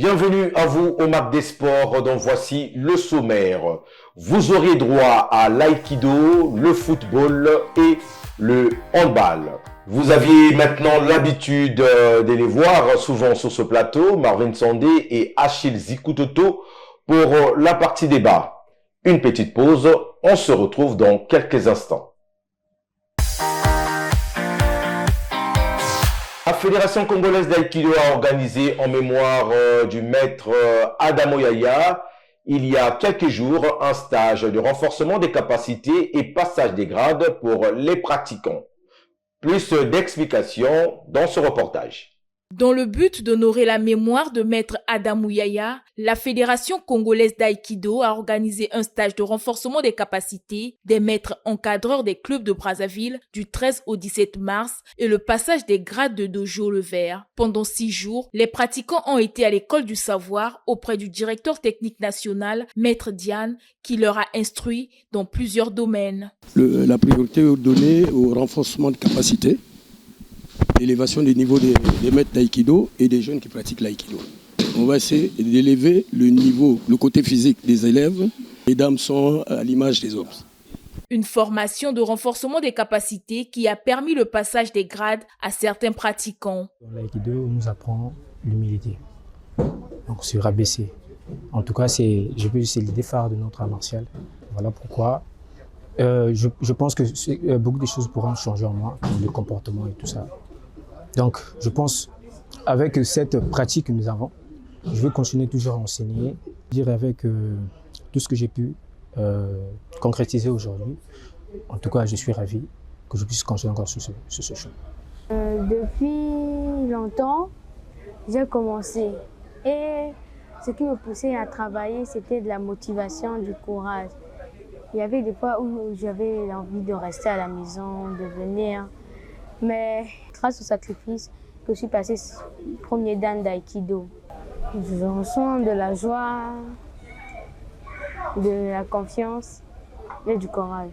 Bienvenue à vous au MAC des Sports, dont voici le sommaire. Vous aurez droit à l'aïkido, le football et le handball. Vous aviez maintenant l'habitude de les voir souvent sur ce plateau, Marvin Sandé et Achille Zikutoto, pour la partie débat. Une petite pause, on se retrouve dans quelques instants. La Fédération congolaise d'aïkido a organisé en mémoire du maître Adamo Yaya, il y a quelques jours, un stage de renforcement des capacités et passage des grades pour les pratiquants. Plus d'explications dans ce reportage. Dans le but d'honorer la mémoire de maître Adamo Yaya, la Fédération congolaise d'aïkido a organisé un stage de renforcement des capacités des maîtres encadreurs des clubs de Brazzaville du 13 au 17 mars et le passage des grades de dojo le vert. Pendant 6 jours, les pratiquants ont été à l'école du savoir auprès du directeur technique national, maître Diane, qui leur a instruit dans plusieurs domaines. La priorité est donnée au renforcement de capacités, l'élévation du niveau des maîtres d'aïkido et des jeunes qui pratiquent l'aïkido. On va essayer d'élever le niveau, le côté physique des élèves. Les dames sont à l'image des hommes. Une formation de renforcement des capacités qui a permis le passage des grades à certains pratiquants. L'aïkido nous apprend l'humilité, donc se rabaisser. En tout cas, c'est l'idée phare de notre art martial. Voilà pourquoi je pense que beaucoup de choses pourront changer en moi, comme le comportement et tout ça. Donc, je pense, avec cette pratique que nous avons, je vais continuer toujours à enseigner, dire avec tout ce que j'ai pu concrétiser aujourd'hui. En tout cas, je suis ravi que je puisse continuer encore sur ce chemin. Depuis longtemps, j'ai commencé. Et ce qui me poussait à travailler, c'était de la motivation, du courage. Il y avait des fois où j'avais envie de rester à la maison, de venir. Mais grâce au sacrifice, je suis passée premier dan d'aïkido. Je ressens de la joie, de la confiance et du courage.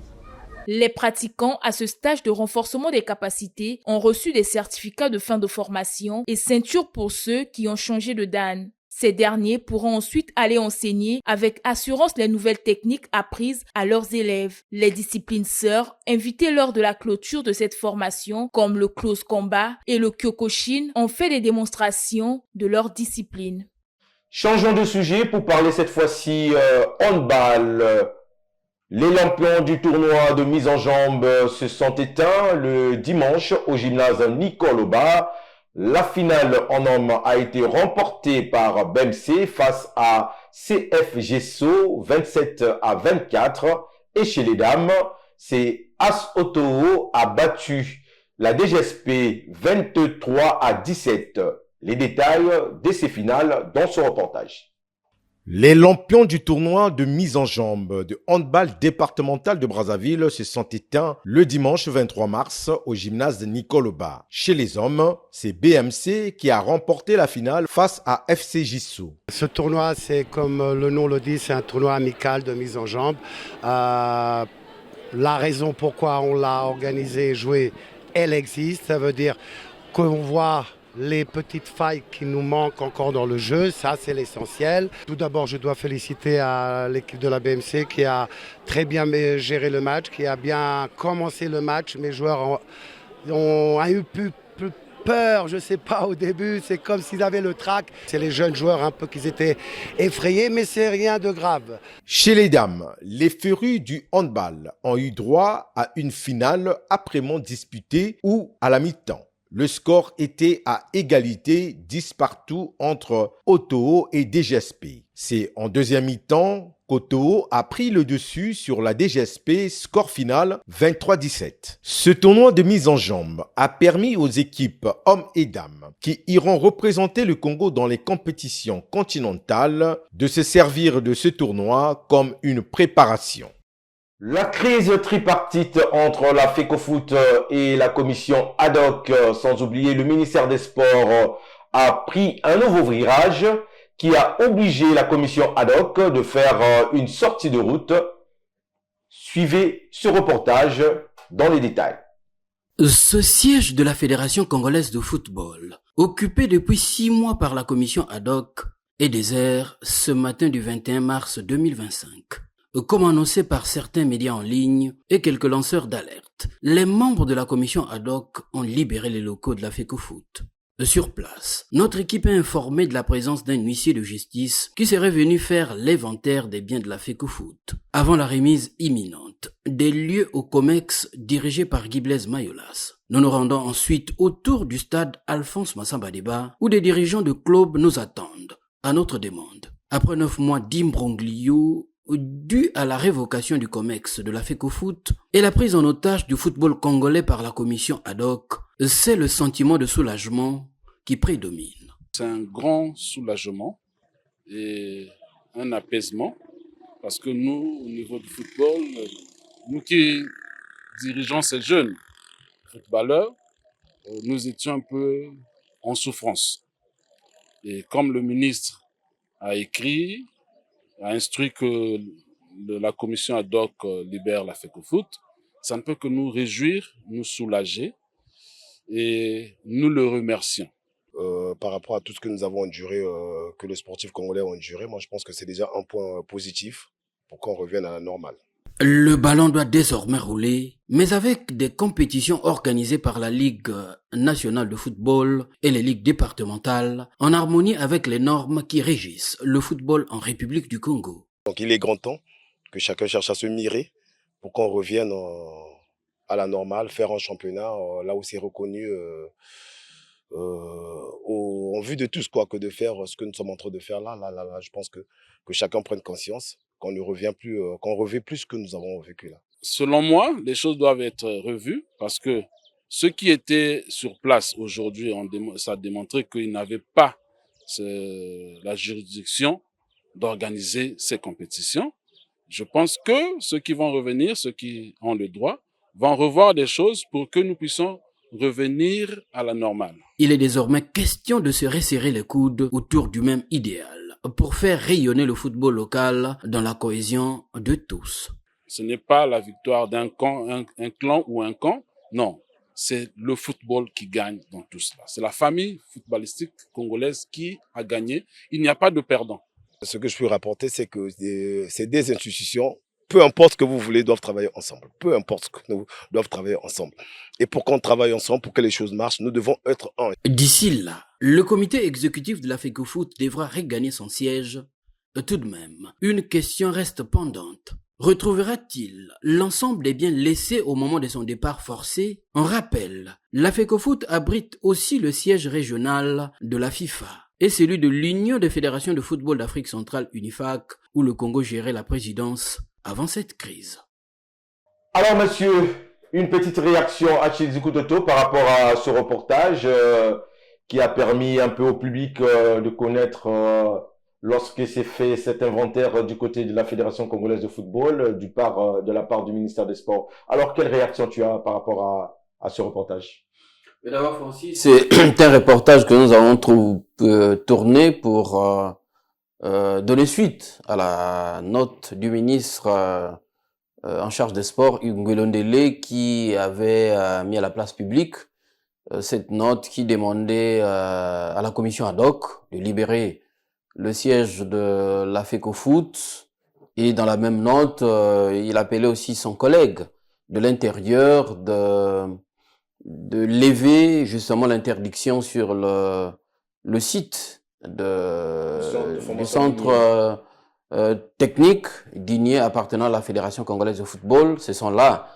Les pratiquants à ce stage de renforcement des capacités ont reçu des certificats de fin de formation et ceintures pour ceux qui ont changé de dan. Ces derniers pourront ensuite aller enseigner avec assurance les nouvelles techniques apprises à leurs élèves. Les disciplines sœurs invitées lors de la clôture de cette formation, comme le close combat et le kyokushin, ont fait des démonstrations de leur discipline. Changeons de sujet pour parler cette fois-ci handball. Les lampions du tournoi de mise en jambe se sont éteints le dimanche au gymnase Nicole Auba. La finale en hommes a été remportée par BMC face à CF Gesso 27-24 et chez les dames, c'est As Otoo a battu la DGSP 23-17. Les détails de ces finales dans ce reportage. Les lampions du tournoi de mise en jambe de handball départemental de Brazzaville se sont éteints le dimanche 23 mars au gymnase de Nicole Auba. Chez les hommes, c'est BMC qui a remporté la finale face à FC Gisso. Ce tournoi, c'est comme le nom le dit, c'est un tournoi amical de mise en jambe. La raison pourquoi on l'a organisé et joué, elle existe. Ça veut dire qu'on voit les petites failles qui nous manquent encore dans le jeu, ça c'est l'essentiel. Tout d'abord, je dois féliciter à l'équipe de la BMC qui a très bien géré le match, qui a bien commencé le match. Mes joueurs ont eu plus peur, je ne sais pas au début, c'est comme s'ils avaient le trac. C'est les jeunes joueurs un peu qui étaient effrayés, mais c'est rien de grave. Chez les dames, les férus du handball ont eu droit à une finale âprement disputée ou à la mi-temps. Le score était à égalité 10 partout entre Otoo et DGSP. C'est en deuxième mi-temps qu'Otoo a pris le dessus sur la DGSP, score final 23-17. Ce tournoi de mise en jambe a permis aux équipes hommes et dames qui iront représenter le Congo dans les compétitions continentales de se servir de ce tournoi comme une préparation. La crise tripartite entre la FECOFOOT et la commission ad hoc, sans oublier le ministère des Sports, a pris un nouveau virage qui a obligé la commission ad hoc de faire une sortie de route. Suivez ce reportage dans les détails. Ce siège de la Fédération congolaise de football, occupé depuis 6 mois par la commission ad hoc, est désert ce matin du 21 mars 2025. Comme annoncé par certains médias en ligne et quelques lanceurs d'alerte, les membres de la commission ad hoc ont libéré les locaux de la FECOFOOT. Sur place, notre équipe est informée de la présence d'un huissier de justice qui serait venu faire l'inventaire des biens de la FECOFOOT avant la remise imminente des lieux au COMEX dirigé par Guy Blaise Mayolas. Nous nous rendons ensuite autour du stade Alphonse Massamba Déba où des dirigeants de clubs nous attendent à notre demande. Après 9 mois d'imbroglio dû à la révocation du COMEX de la FECOFOOT et la prise en otage du football congolais par la commission ad hoc, c'est le sentiment de soulagement qui prédomine. C'est un grand soulagement et un apaisement parce que nous, au niveau du football, nous qui dirigeons ces jeunes footballeurs, nous étions un peu en souffrance. Et comme le ministre a écrit, a instruit que la commission ad hoc libère la FECOFOOT, ça ne peut que nous réjouir, nous soulager et nous le remercions. Par rapport à tout ce que nous avons enduré, que les sportifs congolais ont enduré, moi je pense que c'est déjà un point positif pour qu'on revienne à la normale. Le ballon doit désormais rouler, mais avec des compétitions organisées par la Ligue nationale de football et les ligues départementales, en harmonie avec les normes qui régissent le football en République du Congo. Donc il est grand temps que chacun cherche à se mirer pour qu'on revienne à la normale, faire un championnat là où c'est reconnu en vue de tous, quoi, que de faire ce que nous sommes en train de faire là. Je pense que chacun prenne conscience qu'on ne revient plus, qu'on revêt plus ce que nous avons vécu là. Selon moi, les choses doivent être revues parce que ceux qui étaient sur place aujourd'hui, ça a démontré qu'ils n'avaient pas la juridiction d'organiser ces compétitions. Je pense que ceux qui vont revenir, ceux qui ont le droit, vont revoir des choses pour que nous puissions revenir à la normale. Il est désormais question de se resserrer les coudes autour du même idéal pour faire rayonner le football local dans la cohésion de tous. Ce n'est pas la victoire d'un camp, un clan ou un camp, non. C'est le football qui gagne dans tout cela. C'est la famille footballistique congolaise qui a gagné. Il n'y a pas de perdant. Ce que je peux rapporter, c'est que c'est des institutions, peu importe ce que vous voulez, doivent travailler ensemble. Peu importe ce que nous doivent travailler ensemble. Et pour qu'on travaille ensemble, pour que les choses marchent, nous devons être un. D'ici là, le comité exécutif de la FECOFOOT devra regagner son siège. Tout de même, une question reste pendante. Retrouvera-t-il l'ensemble des biens laissés au moment de son départ forcé? On rappelle, la FECOFOOT abrite aussi le siège régional de la FIFA et celui de l'Union des fédérations de football d'Afrique centrale UNIFAC, où le Congo gérait la présidence avant cette crise. Alors, monsieur, une petite réaction à Chidiku Toto par rapport à ce reportage qui a permis un peu au public de connaître lorsque s'est fait cet inventaire du côté de la Fédération congolaise de football, de la part du ministère des Sports. Alors, quelle réaction tu as par rapport à ce reportage? Mais d'abord, Francis, c'est un reportage que nous avons tourné pour donner suite à la note du ministre en charge des sports, Hugues Ngwelondele, qui avait mis à la place publique cette note qui demandait à la commission ad hoc de libérer le siège de la FECOFOOT, et dans la même note, il appelait aussi son collègue de l'intérieur de lever justement l'interdiction sur le site du centre technique digné appartenant à la Fédération congolaise de football. Ce sont là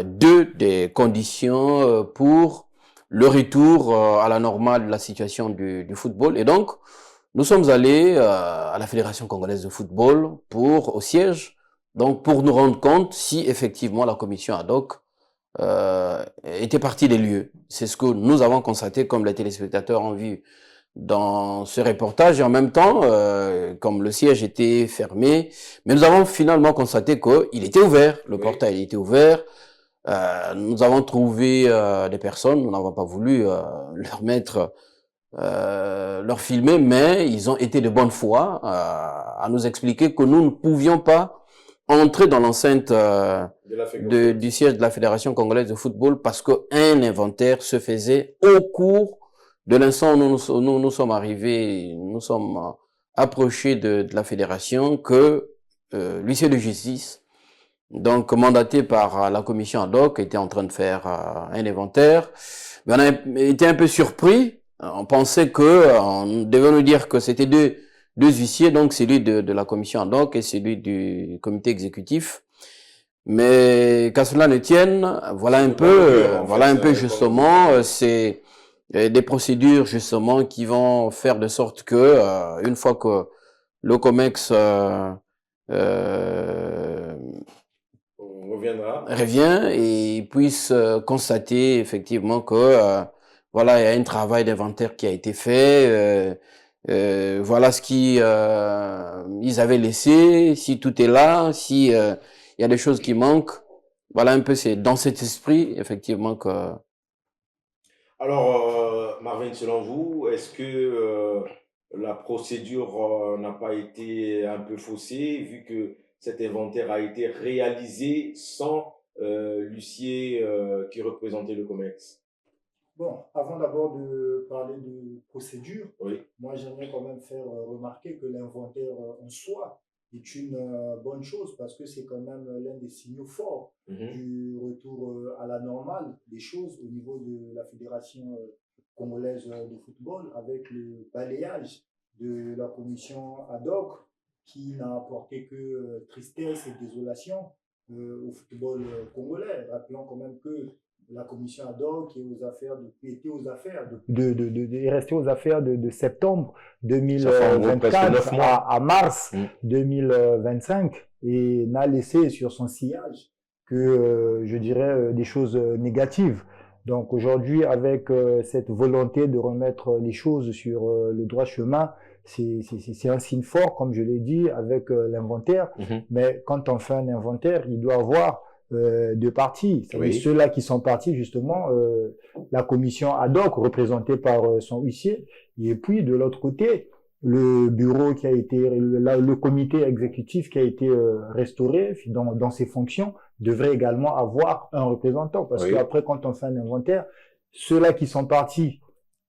deux des conditions pour le retour à la normale de la situation du football. Et donc, nous sommes allés à la Fédération congolaise de football au siège, donc pour nous rendre compte si effectivement la commission ad hoc était partie des lieux. C'est ce que nous avons constaté, comme les téléspectateurs ont vu dans ce reportage. Et en même temps, comme le siège était fermé, mais nous avons finalement constaté qu'il était ouvert, le portail était ouvert. Nous avons trouvé des personnes, nous n'avons pas voulu leur filmer, mais ils ont été de bonne foi à nous expliquer que nous ne pouvions pas entrer dans l'enceinte du siège de la Fédération congolaise de football parce qu'un inventaire se faisait au cours de l'instant où nous sommes arrivés, nous sommes approchés de la fédération, que l'huissier de justice, donc mandaté par la commission ad hoc, était en train de faire un inventaire. Mais on a été un peu surpris. On pensait on devait nous dire que c'était deux huissiers, donc celui de la commission ad hoc et celui du comité exécutif. Mais qu'à cela ne tienne, voilà un peu justement, c'est des procédures justement qui vont faire de sorte que une fois que le COMEX revient et puisse constater effectivement que voilà, il y a un travail d'inventaire qui a été fait, voilà ce qu'ils avaient laissé, si tout est là, si il y a des choses qui manquent. Voilà un peu, c'est dans cet esprit effectivement que... Alors, Marvin, selon vous, est-ce que la procédure n'a pas été un peu faussée, vu que cet inventaire a été réalisé sans l'huissier qui représentait le COMEX? Bon, avant d'abord de parler de procédure, Oui. moi j'aimerais quand même faire remarquer que l'inventaire en soi est une bonne chose, parce que c'est quand même l'un des signaux forts du retour à la normale des choses au niveau de la Fédération congolaise de football, avec le balayage de la commission ad hoc qui n'a apporté que tristesse et désolation au football congolais. Rappelons quand même que la commission ad hoc est restée aux affaires de septembre 2024 à mars 2025, et n'a laissé sur son sillage que, je dirais, des choses négatives. Donc aujourd'hui, avec cette volonté de remettre les choses sur le droit chemin, c'est un signe fort, comme je l'ai dit, avec l'inventaire. Mais quand on fait un inventaire, il doit avoir deux parties. Oui. Ceux-là qui sont partis, justement, la commission ad hoc représentée par son huissier, et puis de l'autre côté, le bureau qui a été, le comité exécutif qui a été restauré dans ses fonctions, devrait également avoir un représentant, parce qu'après, quand on fait un inventaire, ceux-là qui sont partis,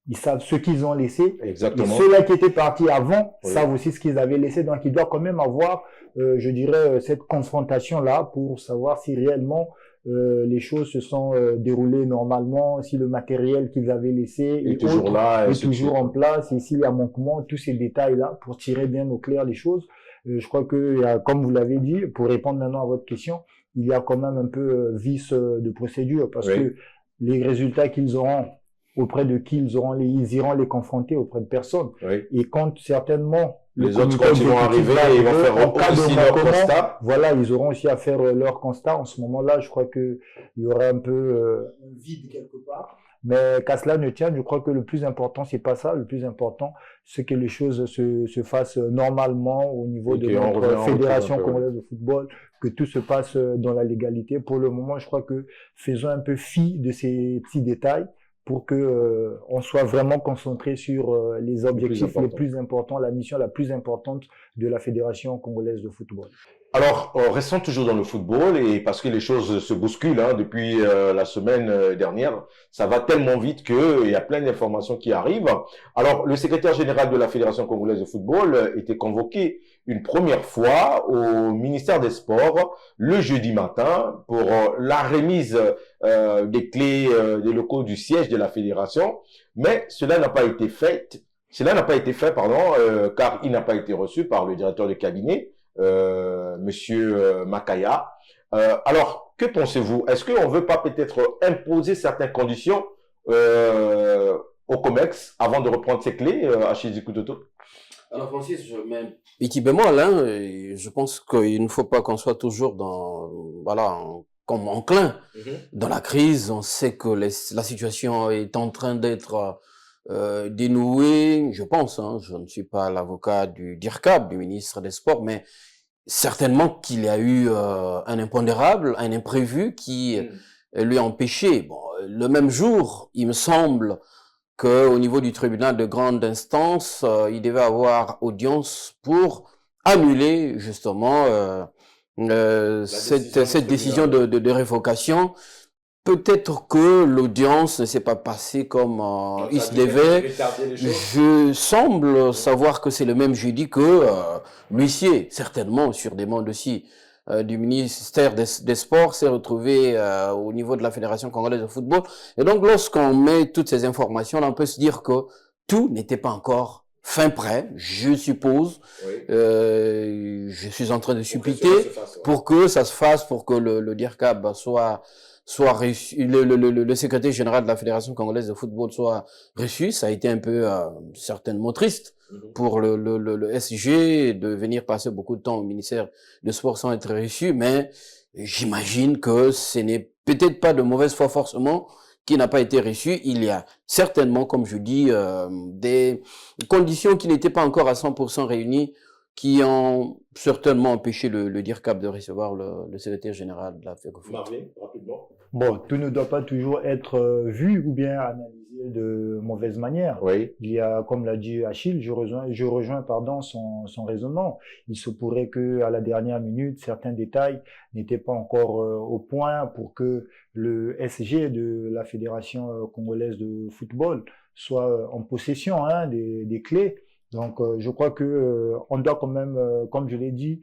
ils savent ce qu'ils ont laissé. Exactement. Et ceux-là qui étaient partis avant savent aussi ce qu'ils avaient laissé. Donc, il doit quand même avoir, je dirais, cette confrontation-là pour savoir si réellement les choses se sont déroulées normalement, si le matériel qu'ils avaient laissé est toujours là, est toujours en place, et s'il y a manquement, tous ces détails-là pour tirer bien au clair les choses. Je crois que, comme vous l'avez dit, pour répondre maintenant à votre question, il y a quand même un peu vice de procédure, parce que les résultats qu'ils auront, auprès de qui ils iront les confronter auprès de personne. Et quand certainement les autres, quand ils vont arriver, ils vont faire aussi leur constat. Voilà, ils auront aussi à faire leur constat. En ce moment-là, je crois que il y aura un peu un vide quelque part. Mais qu'à cela ne tienne, je crois que le plus important, c'est pas ça. Le plus important, c'est que les choses se fassent normalement au niveau de notre fédération congolaise de football, que tout se passe dans la légalité. Pour le moment, je crois que faisons un peu fi de ces petits détails, pour que on soit vraiment concentré sur les objectifs les plus importants, la mission la plus importante de la Fédération congolaise de football. Alors, restons toujours dans le football, et parce que les choses se bousculent depuis la semaine dernière, ça va tellement vite qu'il y a plein d'informations qui arrivent. Alors, le secrétaire général de la Fédération congolaise de football était convoqué une première fois au ministère des Sports le jeudi matin pour la remise des clés des locaux du siège de la fédération, mais cela n'a pas été fait. Car il n'a pas été reçu par le directeur de cabinet, Monsieur Makaya. Alors, que pensez-vous? Est-ce qu'on ne veut pas peut-être imposer certaines conditions au COMEX avant de reprendre ses clés à Shizuku Toto? Alors Francis, je mets un petit bémol, je pense qu'il ne faut pas qu'on soit toujours comme enclin dans la crise. On sait que la situation est en train d'être dénouée, je pense, je ne suis pas l'avocat du DIRCAB, du ministre des Sports, mais certainement qu'il y a eu un impondérable, un imprévu qui lui a empêché. Bon, le même jour, il me semble qu'au niveau du tribunal de grande instance, il devait avoir audience pour annuler justement cette décision de révocation. peut-être que l'audience ne s'est pas passée comme il se devait. Je semble savoir que c'est le même jeudi que l'huissier, certainement sur demande aussi du ministère des Sports, s'est retrouvé au niveau de la Fédération congolaise de football. Et donc, lorsqu'on met toutes ces informations, là, on peut se dire que tout n'était pas encore fin prêt, je suppose. Oui. Je suis en train de suppiter pour que ça se fasse, pour que le DIRCAB soit reçu, le secrétaire général de la Fédération congolaise de football soit reçu. Ça a été un peu certainement triste pour le SG de venir passer beaucoup de temps au ministère de Sport sans être reçu, mais j'imagine que ce n'est peut-être pas de mauvaise foi forcément qui n'a pas été reçu. Il y a certainement, comme je dis, des conditions qui n'étaient pas encore à 100% réunies, qui ont certainement empêché le DIRCAB de recevoir le secrétaire général de la FECOFOOT. Marvin, rapidement. Bon, tout ne doit pas toujours être vu ou bien analysé de mauvaise manière. Oui. Il y a, comme l'a dit Achille, je rejoins son raisonnement. Il se pourrait que à la dernière minute, certains détails n'étaient pas encore au point pour que le SG de la Fédération congolaise de football soit en possession des clés. Donc, je crois que on doit quand même, comme je l'ai dit,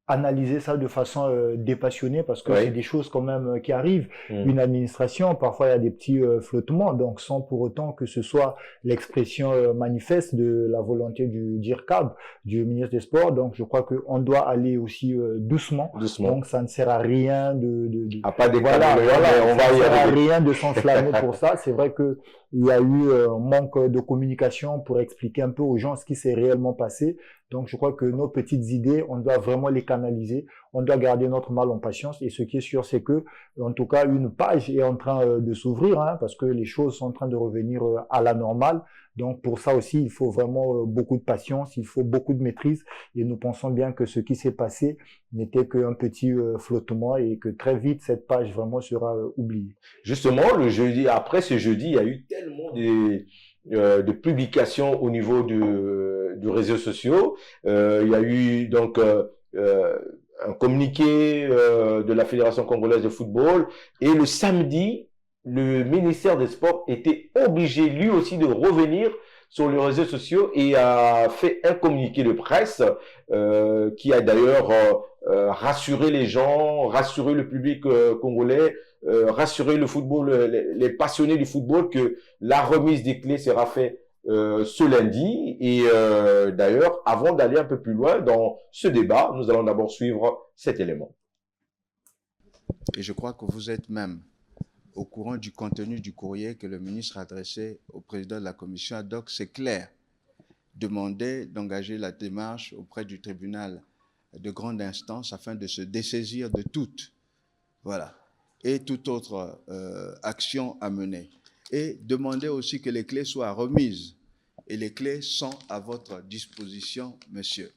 analyser ça de façon dépassionnée parce que c'est des choses quand même qui arrivent. Une administration, parfois il y a des petits flottements, donc sans pour autant que ce soit l'expression manifeste de la volonté du DIRCAB, du ministre des Sports. Donc, je crois qu'on doit aller aussi doucement. Donc, ça ne sert à rien pas voilà, on va y arriver. Rien de s'enflammer pour ça. C'est vrai que il y a eu un manque de communication pour expliquer un peu aux gens ce qui s'est réellement passé. Donc, je crois que nos petites idées, on doit vraiment les canaliser. On doit garder notre mal en patience. Et ce qui est sûr, c'est que, en tout cas, une page est en train de s'ouvrir, parce que les choses sont en train de revenir à la normale. Donc, pour ça aussi, il faut vraiment beaucoup de patience, il faut beaucoup de maîtrise. Et nous pensons bien que ce qui s'est passé n'était qu'un petit flottement et que très vite, cette page vraiment sera oubliée. Justement, le jeudi, après ce jeudi, il y a eu tellement de publications au niveau du réseau social. Il y a eu donc un communiqué de la Fédération congolaise de football et le samedi, le ministère des Sports était obligé lui aussi de revenir sur les réseaux sociaux et a fait un communiqué de presse qui a d'ailleurs rassuré les gens, rassuré le public congolais, rassurer le football, les passionnés du football que la remise des clés sera faite ce lundi. Et d'ailleurs, avant d'aller un peu plus loin dans ce débat, nous allons d'abord suivre cet élément. Et je crois que vous êtes même au courant du contenu du courrier que le ministre a adressé au président de la commission ad hoc. C'est clair. Demander d'engager la démarche auprès du tribunal de grande instance afin de se dessaisir de toutes. Voilà. Et toute autre action à mener. Et demander aussi que les clés soient remises. Et les clés sont à votre disposition, monsieur.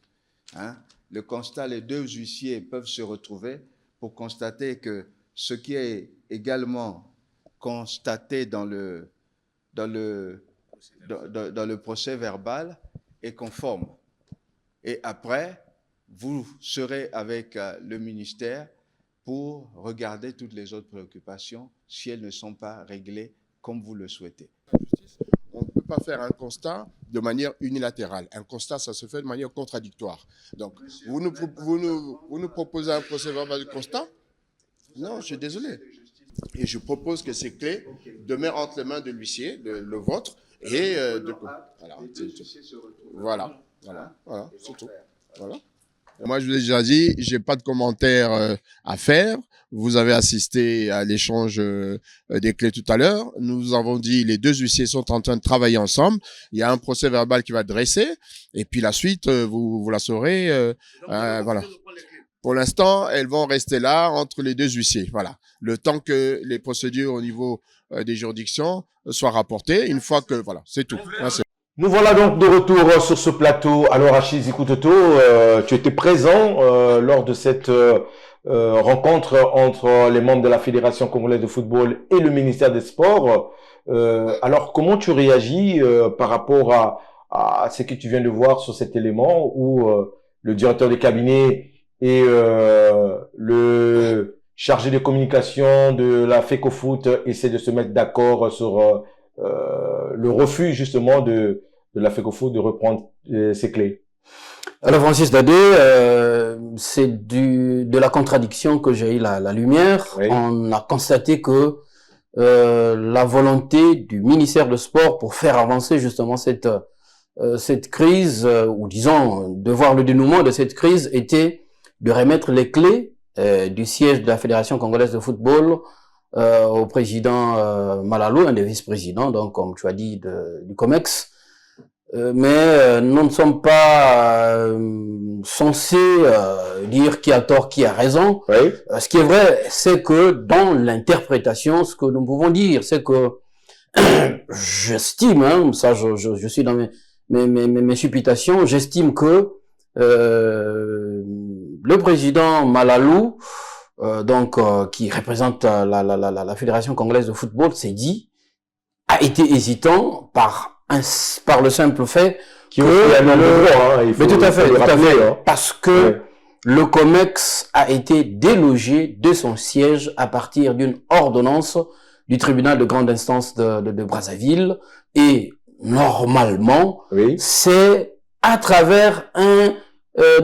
Le constat, les deux huissiers peuvent se retrouver pour constater que ce qui est également constaté dans le procès verbal est conforme. Et après, vous serez avec le ministère pour regarder toutes les autres préoccupations si elles ne sont pas réglées comme vous le souhaitez. On ne peut pas faire un constat de manière unilatérale. Un constat, ça se fait de manière contradictoire. Donc, vous nous proposez un procès verbal de constat? Non, je suis désolé. Et je propose que ces clés demeurent entre les mains de l'huissier, le vôtre, et voilà, c'est tout. Voilà. Moi, je vous ai déjà dit, j'ai pas de commentaires à faire. Vous avez assisté à l'échange des clés tout à l'heure. Nous avons dit, les deux huissiers sont en train de travailler ensemble. Il y a un procès verbal qui va être dressé. Et puis la suite, vous la saurez. Voilà. Pour l'instant, elles vont rester là entre les deux huissiers. Voilà. Le temps que les procédures au niveau des juridictions soient rapportées. Une fois que, voilà, c'est tout. Merci. Nous voilà donc de retour sur ce plateau. Alors Achille Zikutoto, tu étais présent lors de cette rencontre entre les membres de la Fédération congolaise de football et le ministère des Sports. Alors comment tu réagis par rapport à ce que tu viens de voir sur cet élément où le directeur de cabinet et le chargé de communication de la FECOFOOT essaie de se mettre d'accord sur le refus justement de la FECOFOOT de reprendre ses clés? Alors Francis Dadé, c'est de la contradiction que j'ai eu la lumière. Oui. On a constaté que la volonté du ministère de Sport pour faire avancer justement cette crise, ou disons de voir le dénouement de cette crise, était de remettre les clés du siège de la Fédération congolaise de football au président Malalou, un des vice-présidents, donc comme tu as dit, du COMEX. Mais nous ne sommes pas censés dire qui a tort, qui a raison. Oui. Ce qui est vrai, c'est que dans l'interprétation, ce que nous pouvons dire, c'est que j'estime, hein, ça je suis dans mes supputations, j'estime que le président Malalou, qui représente la Fédération congolaise de football, s'est dit, a été hésitant par le simple fait que mais tout à fait, parce que le COMEX a été délogé de son siège à partir d'une ordonnance du tribunal de grande instance de Brazzaville, et normalement, c'est à travers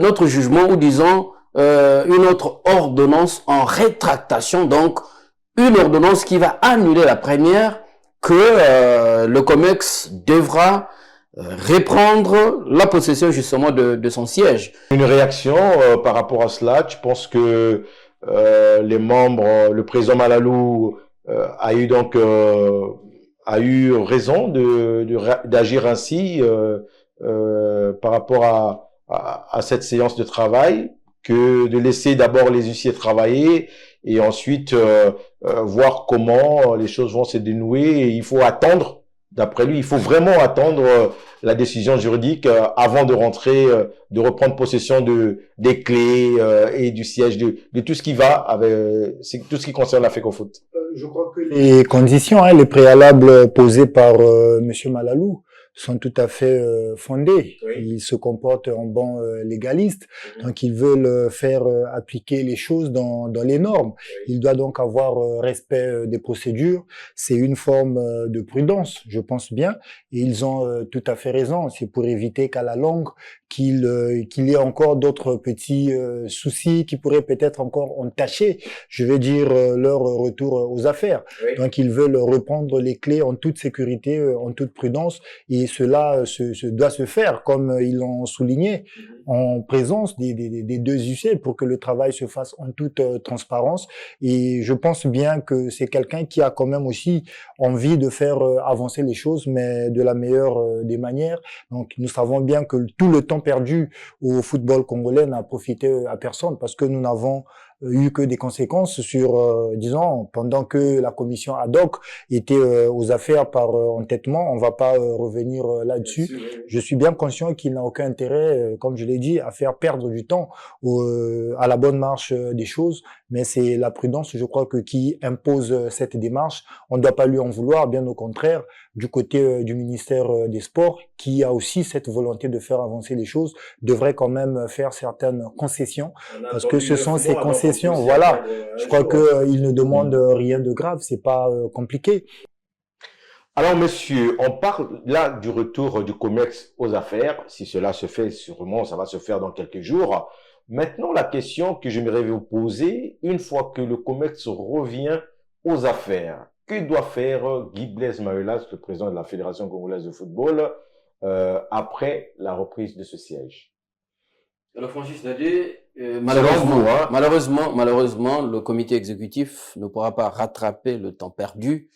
notre jugement, ou disons une autre ordonnance en rétractation, donc une ordonnance qui va annuler la première, que le COMEX devra reprendre la possession justement de son siège. Une réaction par rapport à cela? Tu penses que les membres, le président Malalou a eu raison d'agir ainsi par rapport à cette séance de travail, que de laisser d'abord les huissiers travailler et ensuite voir comment les choses vont se dénouer? Et il faut attendre, d'après lui, il faut vraiment attendre la décision juridique avant de rentrer, de reprendre possession des clés et du siège, de tout ce qui va avec tout ce qui concerne la FECOFOOT. Je crois que les conditions, les préalables posés par Monsieur Malalou sont tout à fait fondés. Oui. Ils se comportent en bon légaliste, donc ils veulent faire appliquer les choses dans les normes. Il doit donc avoir respect des procédures. C'est une forme de prudence, je pense bien, et ils ont tout à fait raison. C'est pour éviter qu'à la longue, qu'il y ait encore d'autres petits soucis qui pourraient peut-être encore entacher, je vais dire, leur retour aux affaires. Oui. Donc ils veulent reprendre les clés en toute sécurité, en toute prudence, et cela doit se faire, comme ils l'ont souligné, en présence des deux huissiers, pour que le travail se fasse en toute transparence. Et je pense bien que c'est quelqu'un qui a quand même aussi envie de faire avancer les choses, mais de la meilleure des manières. Donc nous savons bien que tout le temps perdu au football congolais n'a profité à personne, parce que nous n'avons eu que des conséquences sur, disons, pendant que la commission ad hoc était aux affaires par entêtement. On va pas revenir là-dessus. Je suis bien conscient qu'il n'a aucun intérêt, comme je l'ai dit, à faire perdre du temps à la bonne marche des choses, mais c'est la prudence, je crois, qui impose cette démarche. On ne doit pas lui en vouloir, bien au contraire, du côté du ministère des Sports, qui a aussi cette volonté de faire avancer les choses, devrait quand même faire certaines concessions, parce que ce sont ces concessions. Voilà, je crois qu'il ne demande rien de grave, c'est pas compliqué. Alors, monsieur, on parle là du retour du COMEX aux affaires. Si cela se fait, sûrement, ça va se faire dans quelques jours. Maintenant, la question que j'aimerais vous poser, une fois que le COMEX revient aux affaires, que doit faire Guy Blaise Mayolas, le président de la Fédération congolaise de football, après la reprise de ce siège? Alors Francis Dadé, malheureusement, le comité exécutif ne pourra pas rattraper le temps perdu.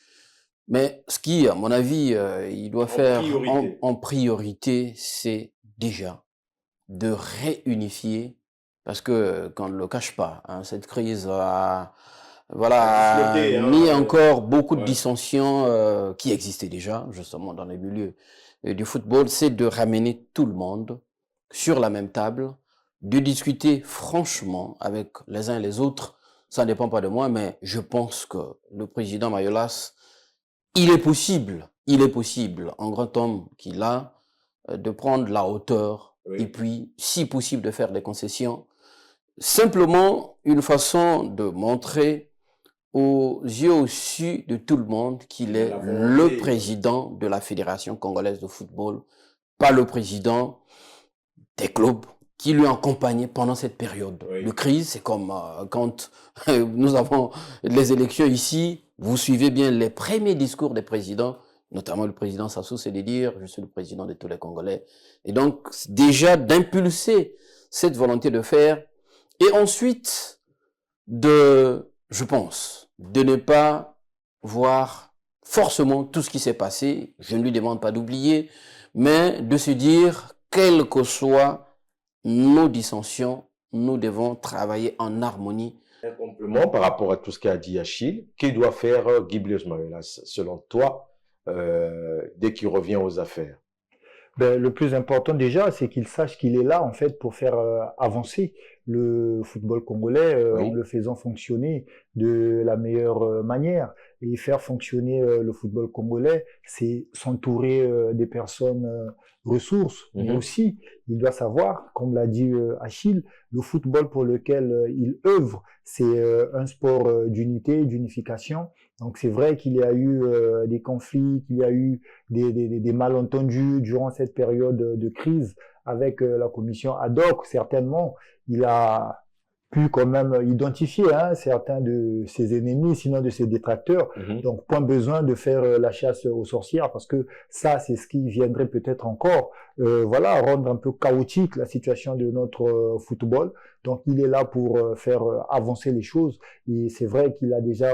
Mais ce qui, à mon avis, il doit faire en priorité, c'est déjà de réunifier, parce que, qu'on ne le cache pas, cette crise a mis encore beaucoup de dissensions qui existaient déjà, justement, dans les milieux du football. C'est de ramener tout le monde sur la même table, de discuter franchement avec les uns et les autres. Ça ne dépend pas de moi, mais je pense que le président Mayolas, il est possible, en grand homme qu'il a, de prendre la hauteur, et puis, si possible, de faire des concessions. simplement une façon de montrer aux yeux au-dessus de tout le monde qu'il est le président de la Fédération congolaise de football, pas le président des clubs qui lui accompagnaient pendant cette période de crise. C'est comme quand nous avons les élections ici, vous suivez bien les premiers discours des présidents, notamment le président Sassou, c'est de dire « je suis le président de tous les Congolais ». Et donc, déjà d'impulser cette volonté de faire, et ensuite je pense, de ne pas voir forcément tout ce qui s'est passé, je ne lui demande pas d'oublier, mais de se dire, quelles que soient nos dissensions, nous devons travailler en harmonie. Un complément par rapport à tout ce qu'a dit Achille, que doit faire Guy Bleuze-Mavelas, selon toi, dès qu'il revient aux affaires? Le plus important déjà, c'est qu'il sache qu'il est là en fait pour faire avancer le football congolais en le faisant fonctionner de la meilleure manière. Et faire fonctionner le football congolais, c'est s'entourer des personnes ressources, mais aussi, il doit savoir, comme l'a dit Achille, le football pour lequel il œuvre, c'est un sport d'unité, d'unification. Donc c'est vrai qu'il y a eu des conflits, qu'il y a eu des malentendus durant cette période de crise avec la commission ad hoc. Certainement, il a pu quand même identifier certains de ses ennemis, sinon de ses détracteurs. Donc, point besoin de faire la chasse aux sorcières, parce que ça, c'est ce qui viendrait peut-être encore, rendre un peu chaotique la situation de notre football. Donc, il est là pour faire avancer les choses. Et c'est vrai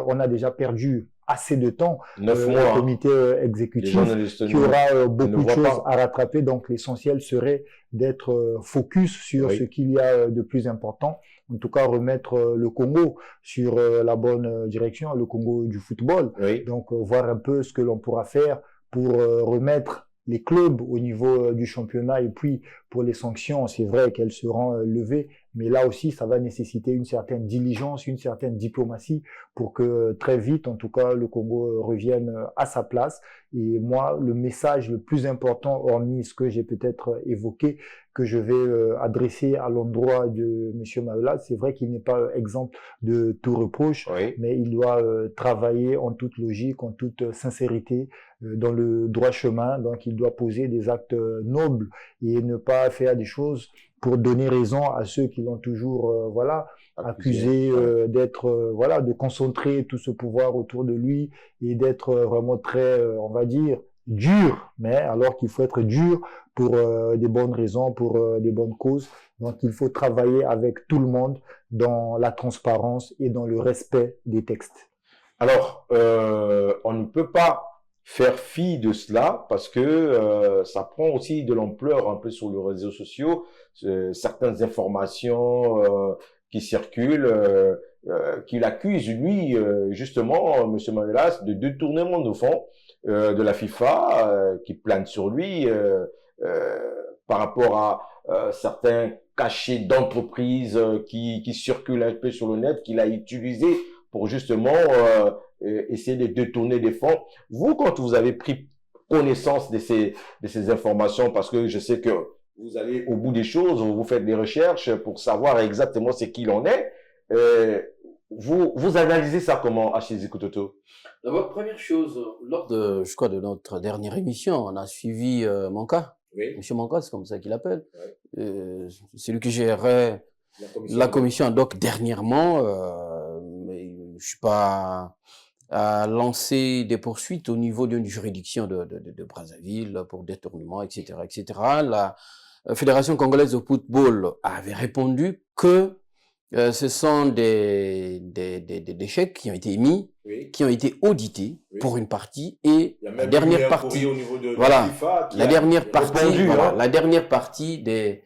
on a déjà perdu assez de temps, 9 mois, le comité exécutif qui aura beaucoup de choses à rattraper. Donc, l'essentiel serait d'être focus sur ce qu'il y a de plus important. En tout cas, remettre le Congo sur la bonne direction, le Congo du football. Donc, voir un peu ce que l'on pourra faire pour remettre les clubs au niveau du championnat. Et puis, pour les sanctions, c'est vrai qu'elles seront levées, mais là aussi, ça va nécessiter une certaine diligence, une certaine diplomatie pour que très vite, en tout cas, le Congo revienne à sa place. Et moi, le message le plus important, hormis ce que j'ai peut-être évoqué, que je vais adresser à l'endroit de M. Mavelas, c'est vrai qu'il n'est pas exempt de tout reproche, mais il doit travailler en toute logique, en toute sincérité, dans le droit chemin. Donc, il doit poser des actes nobles et ne pas faire des choses pour donner raison à ceux qui l'ont toujours accusé de concentrer tout ce pouvoir autour de lui et d'être vraiment très, on va dire, dur, mais alors qu'il faut être dur pour des bonnes raisons, pour des bonnes causes. Donc, il faut travailler avec tout le monde dans la transparence et dans le respect des textes. Alors, on ne peut pas faire fi de cela parce que ça prend aussi de l'ampleur un peu sur les réseaux sociaux, certaines informations qui circulent, qui l'accusent, lui, justement, M. Mavelas, de détournement de fonds de la FIFA, qui plane sur lui par rapport à certains cachets d'entreprises qui circulent un peu sur le net, qu'il a utilisé pour justement essayer de détourner des fonds. Vous, quand vous avez pris connaissance de ces informations, parce que je sais que vous allez au bout des choses, vous faites des recherches pour savoir exactement ce qu'il en est, vous analysez ça comment, Achille Zikototo? D'abord, première chose, lors de notre dernière émission, on a suivi Manka. Monsieur Manka, c'est comme ça qu'il appelle. C'est lui qui gérait la commission ad hoc dernièrement. Mais je suis pas à lancer des poursuites au niveau d'une juridiction de Brazzaville pour détournement, etc., etc. La Fédération congolaise de football avait répondu que ce sont des chèques qui ont été émis, qui ont été audités pour une partie, et la dernière partie, la dernière partie des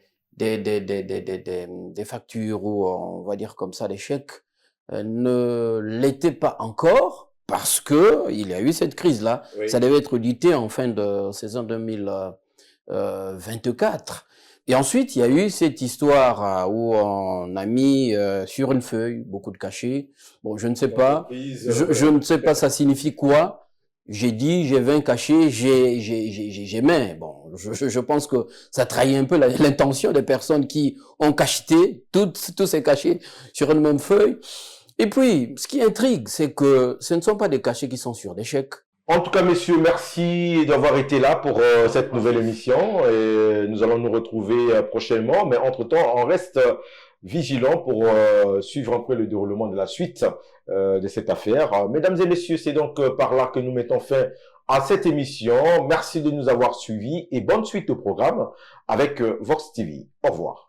factures, ou on va dire comme ça, des chèques, ne l'était pas encore parce que il y a eu cette crise-là. Ça devait être audité en fin de saison 2024. Et ensuite, il y a eu cette histoire où on a mis sur une feuille beaucoup de cachets. Bon, je ne sais pas. Je ne sais pas ça signifie quoi. j'ai dit, j'ai 20 cachets, j'ai main. Bon, je pense que ça trahit un peu l'intention des personnes qui ont cacheté tous ces cachets sur une même feuille. Et puis, ce qui intrigue, c'est que ce ne sont pas des cachets qui sont sur des chèques. En tout cas, messieurs, merci d'avoir été là pour cette nouvelle émission. Et nous allons nous retrouver prochainement. Mais entre-temps, on reste vigilant pour suivre un peu le déroulement de la suite de cette affaire. Mesdames et messieurs, c'est donc par là que nous mettons fin à cette émission. Merci de nous avoir suivis et bonne suite au programme avec Vox TV. Au revoir.